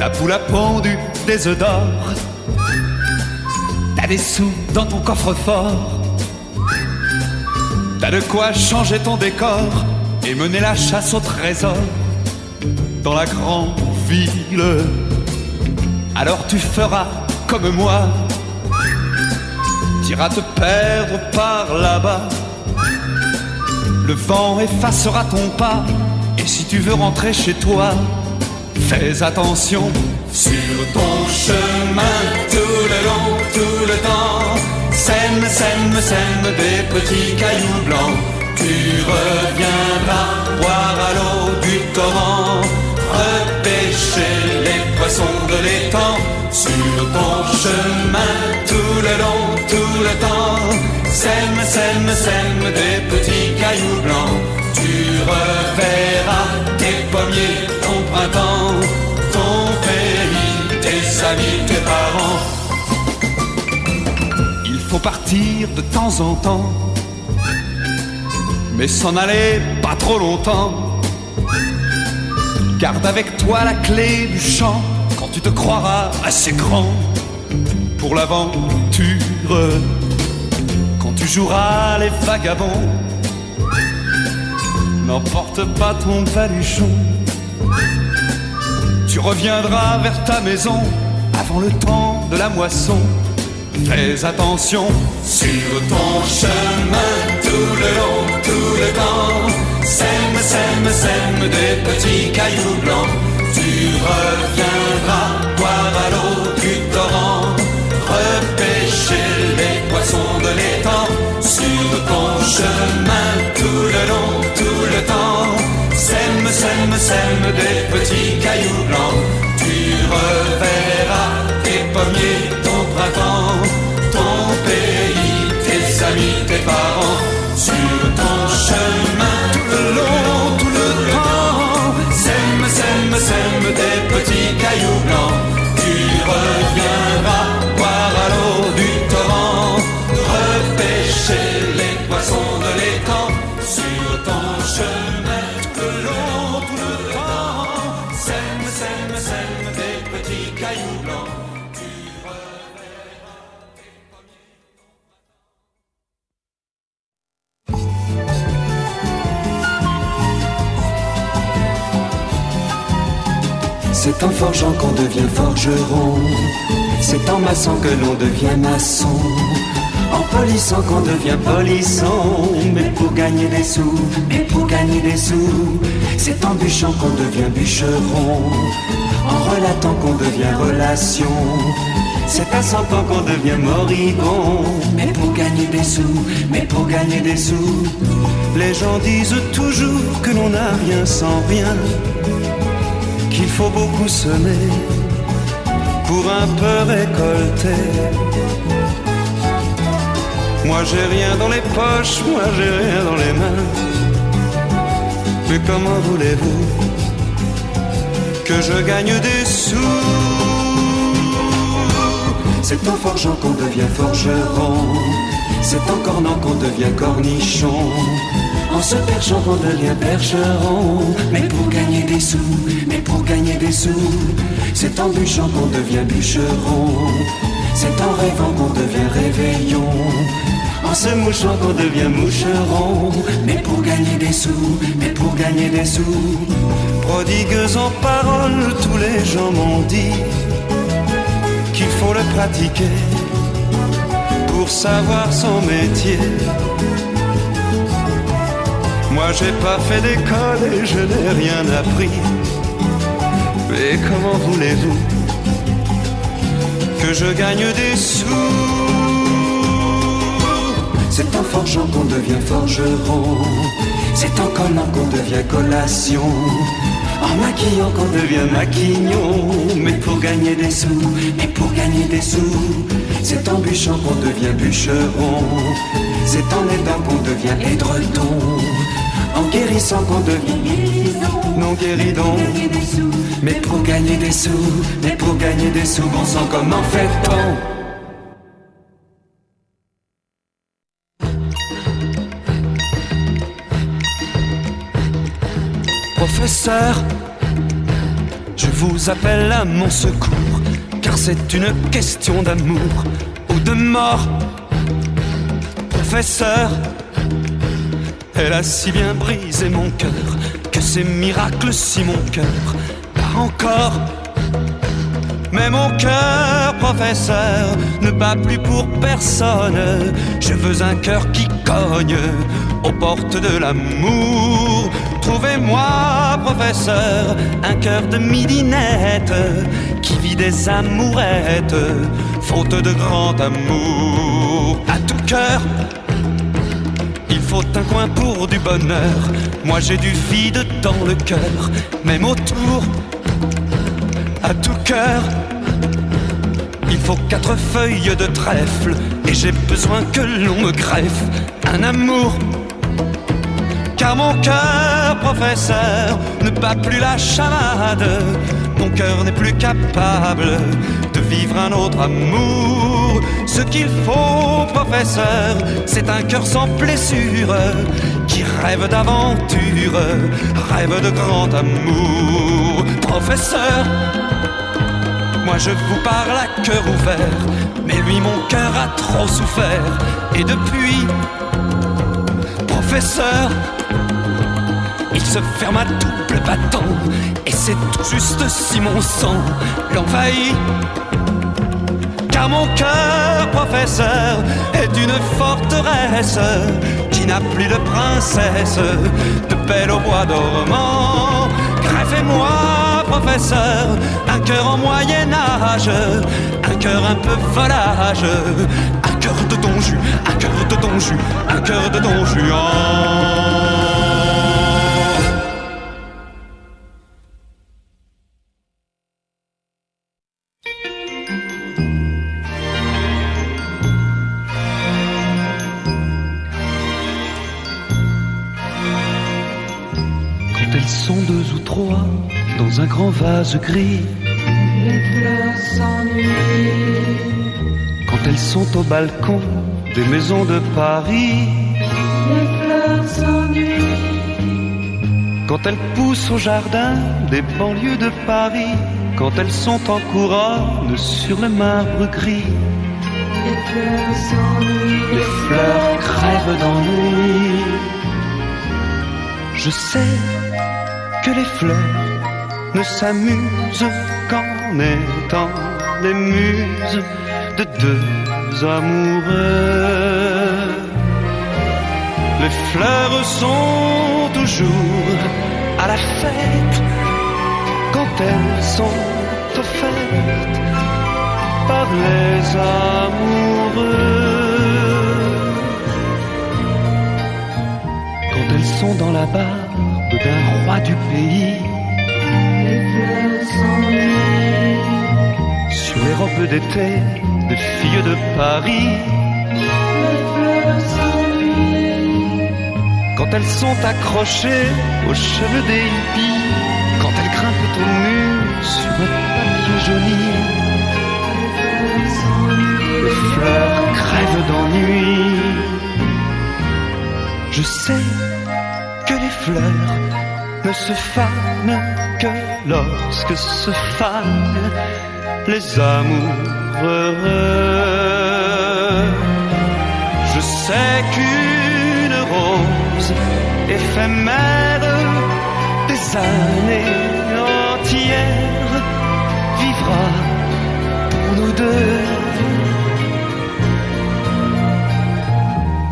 ta poule a pondu des œufs d'or. T'as des sous dans ton coffre-fort. T'as de quoi changer ton décor et mener la chasse au trésor dans la grande ville. Alors tu feras comme moi, t'iras te perdre par là-bas. Le vent effacera ton pas, et si tu veux rentrer chez toi, fais attention. Sur ton chemin, tout le long, tout le temps, sème, sème, sème des petits cailloux blancs. Tu reviendras boire à l'eau du torrent, repêcher les poissons de l'étang. Sur ton chemin, tout le long, tout le temps, sème, sème, sème des petits cailloux blancs. Tu reverras tes pommiers, ton printemps, ton pays, tes amis, tes parents. Il faut partir de temps en temps, mais s'en aller pas trop longtemps. Garde avec toi la clé du champ quand tu te croiras assez grand pour l'aventure. Quand tu joueras les vagabonds, n'emporte pas ton baluchon. Tu reviendras vers ta maison avant le temps de la moisson. Fais attention. Sur ton chemin, tout le long, tout le temps, sème, sème, sème des petits cailloux blancs. Tu reviendras boire à l'eau du torrent, repêcher les poissons de l'étang. Sur ton chemin, tout le long, tout le temps, sème, sème, sème des petits cailloux blancs. Tu reverras tes pommiers, ton printemps, ton pays, tes amis, tes parents. Sur ton chemin, tout le long, tout le temps, sème, sème, sème des petits cailloux blancs. Tu reviendras boire à l'eau du torrent, repêcher les poissons de l'étang. Sur ton chemin, tout le long, tout le temps, sème, sème, sème des petits cailloux blancs. Tu reverras tes pommiers. C'est en forgeant qu'on devient forgeron, c'est en maçon que l'on devient maçon, en polissant qu'on devient polisson. Mais pour gagner des sous, mais pour gagner des sous, c'est en bûchant qu'on devient bûcheron, en relatant qu'on devient relation, c'est à 100 ans qu'on devient moribond. Mais pour gagner des sous, mais pour gagner des sous, les gens disent toujours que l'on n'a rien sans rien, qu'il faut beaucoup semer pour un peu récolter. Moi j'ai rien dans les poches, moi j'ai rien dans les mains, mais comment voulez-vous que je gagne des sous? C'est en forgeant qu'on devient forgeron, c'est en cornant qu'on devient cornichon, en se perchant qu'on devient percheron. Mais pour gagner des sous, mais pour gagner des sous, c'est en bûchant qu'on devient bûcheron, c'est en rêvant qu'on devient réveillon, en se mouchant qu'on devient moucheron. Mais pour gagner des sous, mais pour gagner des sous, prodigues en paroles, tous les gens m'ont dit qu'il faut le pratiquer pour savoir son métier. Moi j'ai pas fait d'école et je n'ai rien appris, mais comment voulez-vous que je gagne des sous? C'est en forgeant qu'on devient forgeron, c'est en collant qu'on devient collation, en maquillant qu'on devient maquignon. Mais pour gagner des sous, mais pour gagner des sous, c'est en bûchant qu'on devient bûcheron, c'est en aidant qu'on devient édredon, en guérissant qu'on devient guérison, non guéridon. Mais pour gagner des sous, mais pour gagner des sous, bon sang comment fait-on? Professeur, Je vous appelle à mon secours, car c'est une question d'amour ou de mort. Professeur, elle a si bien brisé mon cœur que c'est miracle si mon cœur bat encore. Mais mon cœur, professeur, ne bat plus pour personne. Je veux un cœur qui cogne aux portes de l'amour. Trouvez-moi, professeur, un cœur de midinette qui vit des amourettes, faute de grand amour. À tout cœur, il faut un coin pour du bonheur. Moi j'ai du vide dans le cœur, même autour. À tout cœur, il faut 4 feuilles de trèfle, et j'ai besoin que l'on me greffe un amour. Car mon cœur, professeur, ne bat plus la chamade. Mon cœur n'est plus capable de vivre un autre amour. Ce qu'il faut, professeur, c'est un cœur sans blessure, qui rêve d'aventure, rêve de grand amour. Professeur, moi je vous parle à cœur ouvert, mais lui mon cœur a trop souffert. Et depuis, professeur, il se ferme à double battant, et c'est tout juste si mon sang l'envahit. Car mon cœur, professeur, est une forteresse qui n'a plus de princesse, de belle au bois dormant. Greffez-moi, professeur, un cœur en Moyen-Âge, un cœur un peu volage, un cœur de Don Juan, un cœur de Don Juan, un cœur de Don Juan. Sont 2 ou 3 dans un grand vase gris. Les fleurs s'ennuient. Quand elles sont au balcon des maisons de Paris. Les fleurs s'ennuient. Quand elles poussent au jardin des banlieues de Paris. Quand elles sont en couronne sur le marbre gris. Les fleurs s'ennuient. Les fleurs crèvent d'ennui. Je sais que les fleurs ne s'amusent qu'en étant les muses de 2 amoureux. Les fleurs sont toujours à la fête quand elles sont offertes par les amoureux. Quand elles sont dans la barbe d'un roi du pays, les fleurs s'ennuient. sur les robes d'été des filles de Paris. Les fleurs s'ennuient. Quand elles sont accrochées aux cheveux des hippies, quand elles grimpent au mur sur un papier joli. Les fleurs s'ennuient. Les fleurs crèvent d'ennui. Je sais que les fleurs ne se fanent que lorsque se fanent les amoureux. Je sais qu'une rose éphémère des années entières vivra pour nous deux.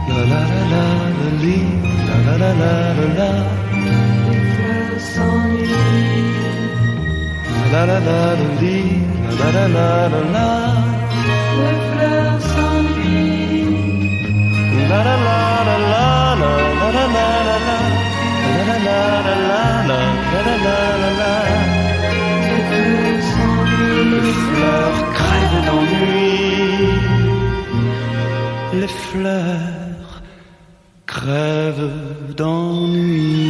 La la la la la li, la la la la la la. Les fleurs s'ennuient. La la la la li, la la la la la. Les fleurs s'ennuient. La la la la la la la la la la. La la la la la la la la la la. Les fleurs s'ennuient. Les fleurs crèvent d'ennui. Les fleurs crèvent d'ennui.